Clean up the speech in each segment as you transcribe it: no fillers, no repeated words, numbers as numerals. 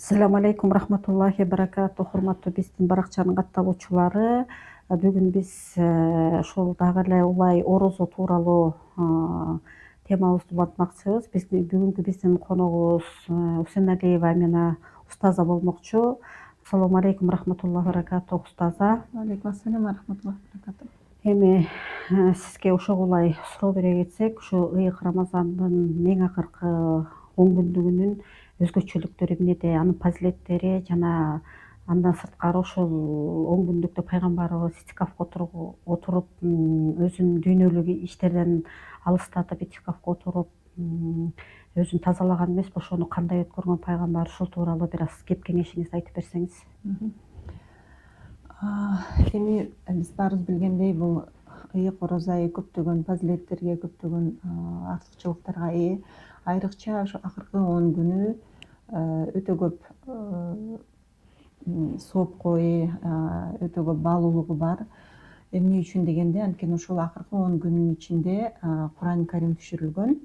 Ассаламу алейкум рахматуллахи баракату. Урматтуу биздин баракчанын катталуучулары. Бүгүн биз ушул дагы эле улай орозо тууралуу темабызды улантмакчыбыз. Бүгүнкү биздин коногубуз Усеналиева Амина устаза болмокчу. Ассаламу алейкум рахматуллахи баракату устаза. Алейкум ассалам рахматуллахи баракату. Эми сизге ошого улай суроо бере кетсек, ушу ыйык Рамазандын эң акыркы 10 күндүгүнүн өзгөчөлүктөрү эмнеде, анын фазилеттери жана андан сырткары ошол 10 күндүктө пайгамбарыбыз итикафка отуруп, өзүн дүйнөлүк иштерден алыстатып итикафка отуруп, өзүн тазалаган эмеспи, ошону кандай өткөргөн пайгамбар, ушул тууралуу бир аз кеп кеңешиңизди айтып берсеңиз. Эми биз баарыбыз билгендей, бул ыйык орозо айы көптөгөн фазилеттерге, көптөгөн артыкчылыктарга ээ. Айрыкча ошо акыркы 10 күнү өтө көп соопко ээ, өтө көп баалуулугу бар. Эмне үчүн дегенде, анткени ушул акыркы 10 күнүн ичинде Куран Карим түшүрүлгөн.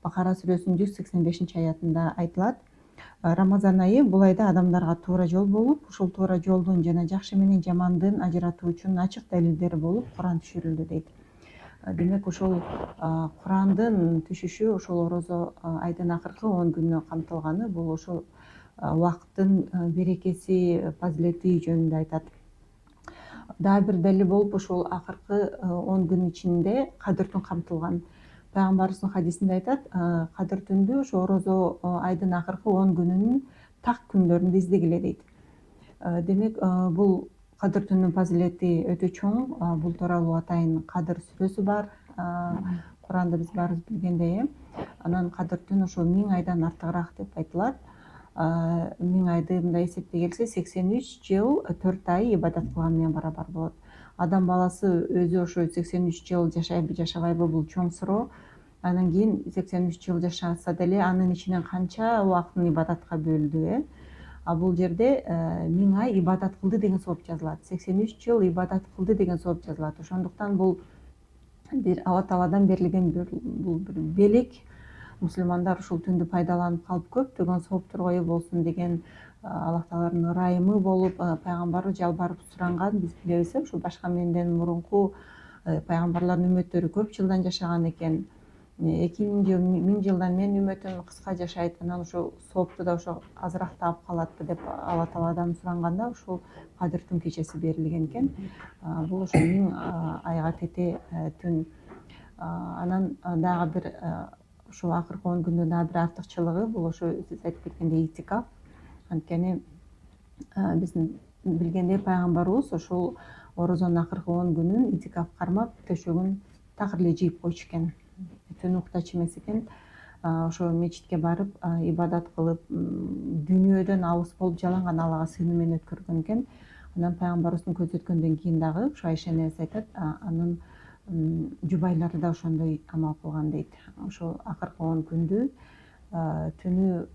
Бакара сүрөсүнүн 185-аятында айтылат: Рамазан айы бул айда адамдарга туура жол болуп, ушул туура жолдун жана жакшы менен жамандын ажыратуучунун ачык далилдери болуп Куран түшүрүлдү дейт. Демек ошол Курандын түшүшү ошол орозо айдын акыркы 10 күнүнө камтылганы, бул ошол убакыттын берекеси, фазилети жөнүндө айтат. Дагы бир далил болуп, ошол акыркы 10 күн ичинде Кадыр түн камтылган. Пайгамбарыбыздын хадисинде айтат: Кадыр түндү ошо орозо айдын акыркы 10 күнүнүн так күндөрүндө издегиле дейт. Демек, бул Кадыр түнүнүн фазилети өтө чоң. Бул тууралуу атайын Кадыр сүрөсү бар. Куранда биз баарыбыз билгендей, анан Кадыр түн ошол 1000 айдан артыгыраак деп айтылат. 1000 айды мындай эсептей келсе, 83 жыл 4 ай ибадат кылган менен барабар болот. Адам баласы өзү ошо 83 жыл жашайбы, жашабайбы, бул чоң суроо. Анан кийин 83 жыл жашаса деле анын ичинен канча убактын ибадатка бөлдү, А бул жерде 1000 ай ибадат кылды деген сооп жазылат. 83 жыл ибадат кылды деген сооп жазылат. Ошондуктан бул бир Алла Тааладан берилген бул бир белек. Мусулмандар ушул түндү пайдаланып калып көптөгөн соопторго ээ болсун деген Аллах Тааланын ырайымы болуп, пайгамбарыбыз жалбарып суранган. Биз билебиз, ушул башка менден мурунку пайгамбарлардын үммөттөрү көп жылдан жашаган экен. 2000 жыл, 1000 жылдан менин үммөтүм кыска жашайт, анан ошо соопту да ошо азыраак таап калатпы деп Алла Тааладан суранганда, ушул Кадыр түн кечеси берилген экен. Бул ошо 1000 айга тете түн. Анан дагы бир ушул акыркы 10 күндүн дагы бир артыкчылыгы, бул ошо сиз айтып кеткендей итикаф. Анткени биздин билгендей пайгамбарыбыз ошол орозонун акыркы 10 күнүн итикаф кармап, төшөгүн такыр эле жыйып койчу экен. Түн уктачу эмес экен. Ошо мечитке барып, ибадат кылып, дүйнөдөн алыс болуп, жалаң Аллага сыйынуу менен өткөргөн экен. Анан пайгамбарыбыздын көзөткөндөн кийин дагы ушу Айша энебиз айтат, анын жубайлары да ошондой амал кылган дейт. Ошол акыркы 10 күндү түнү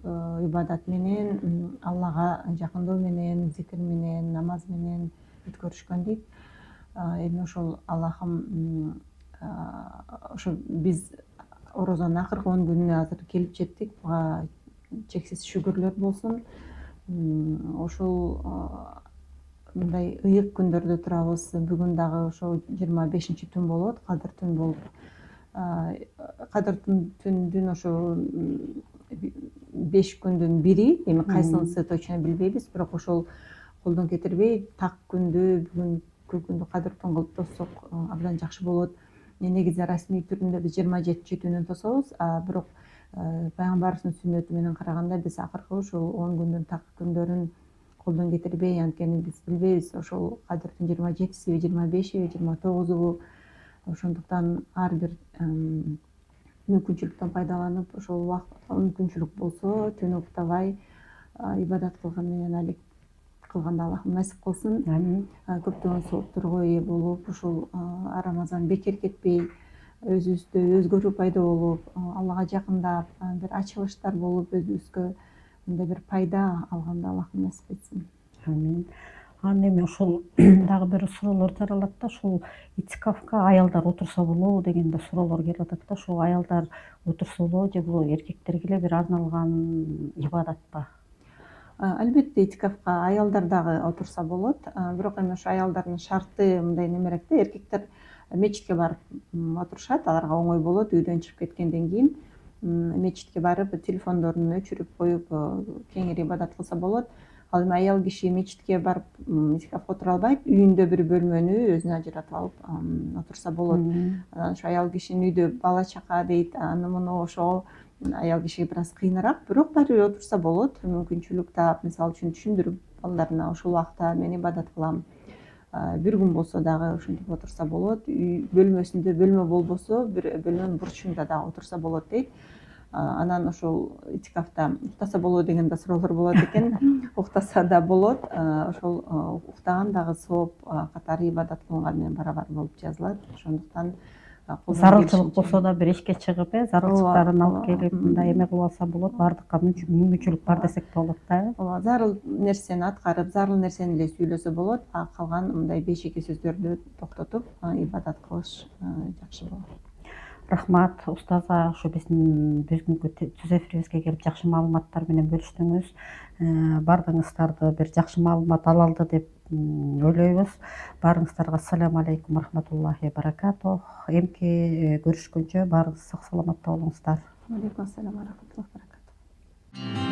ибадат менен, Аллага жакындоо менен, зикир менен, намаз менен өткөрүшкөн дейт. Эми ошол Аллахым, ошо биз орозонун акыркы 10 күнүнө азыр келип жеттик. Буга чексиз шүгүрлөр болсун. Ошол мындай ыйык күндөрдө турабыз. Бүгүн дагы ошо 25 түн болот, Кадыр түн болуп. Кадыр түндүн ошо 5 күндүн бири, эми кайсынысы точно билбейбиз, бирок ошол колдон кетирбей так күндү, бүгүнкү күндү Кадыр түн кылып тоссок абдан жакшы болот. Негизи расмий түрүндө биз 27 түнүн тособуз, бирок пайгамбарыбыздын сүннөтү менен караганда биз акыркы ошол 10 күндүн так күндөрүн колдон кетирбей, анткени биз билбейбиз ошол Кадырдын 27-сиби, 25-иби, 29-убу. Ошондуктан ар бир мүмкүнчүлүктөн пайдаланып, ошол убакытта мүмкүнчүлүк болсо түн уктабай ибадат кылган менен алек кылганда Аллахым насип кылсын. Көптөгөн соопторго ээ болуп, ушул Рамазан бекер кетпей, өзүбүздө өзгөрүү пайда болуп, Аллага жакындап, бир ачылыштар болуп, өзүбүзгө мындай бир пайда алганда Аллахым насип этсин. Амин. Анан эми ушул дагы бир суроолор жаралат да, ушул итикафка аялдар отурса болобу деген да суроолор келип атат да. Ушул аялдар отурса болобу же бул эркектерге эле бир арналган ибадатпы? Албетте этикафка аялдар дагы отурса болот. Бирок эми ошо аялдардын шарты мындай немерээк да, эркектер мечитке барып отурушат, аларга оңой болот үйдөн чыгып кеткенден кийин мечитке барып телефондорун өчүрүп коюп кеңири ибадат кылса болот. Ал эми аял киши мечитке барып этикафка отура албайт, үйүндө бир бөлмөнү өзүнө ажыратып алып отурса болот. Анан ошо аял кишинин үйдө бала чака дейт, аны муну ошого аял кишиге бир аз кыйыныраак, бирок баары бир отурса болот. Мүмкүнчүлүк таап, мисалы үчүн түшүндүрүп балдарына ушул убакта мен ибадат кылам, бир күн болсо дагы ушинтип отурса болот. Үй бөлмөсүндө бөлмө болбосо бир бөлмөнүн бурчунда дагы отурса болот дейт. Анан ошол этикафта уктаса болобу деген да суроолор болот экен. Уктаса да болот. Ошол уктаган дагы сооп катары ибадат кылган менен барабар болуп жазылат. Ошондуктан зарылчылык болсо да бир ишке чыгып, зарылчылыктарын алып келип мындай эме кылып алса болот, баардыкка мүмкүнчүлүк бар десек болот да. Ооба, зарыл нерсени аткарып, зарыл нерсени эле сүйлөсө болот, а калган мындай бейшеке сөздөрдү токтотуп ибадат кылыш жакшы болот. Рахмат устаза, ушу биздин бүгүнкү түз эфирибизге келип жакшы маалыматтар менен бөлүштүңүз. Баардыгыңыздарды бир жакшы маалымат ала алды деп ойлойбуз. Баарыңыздарга ассаламу алейкум рахматуллахи баракатух. Эмки көрүшкөнчө баарыңыз сак саламатта болуңуздар. Алейкум ассалам ва рахматуллахи ва баракатух.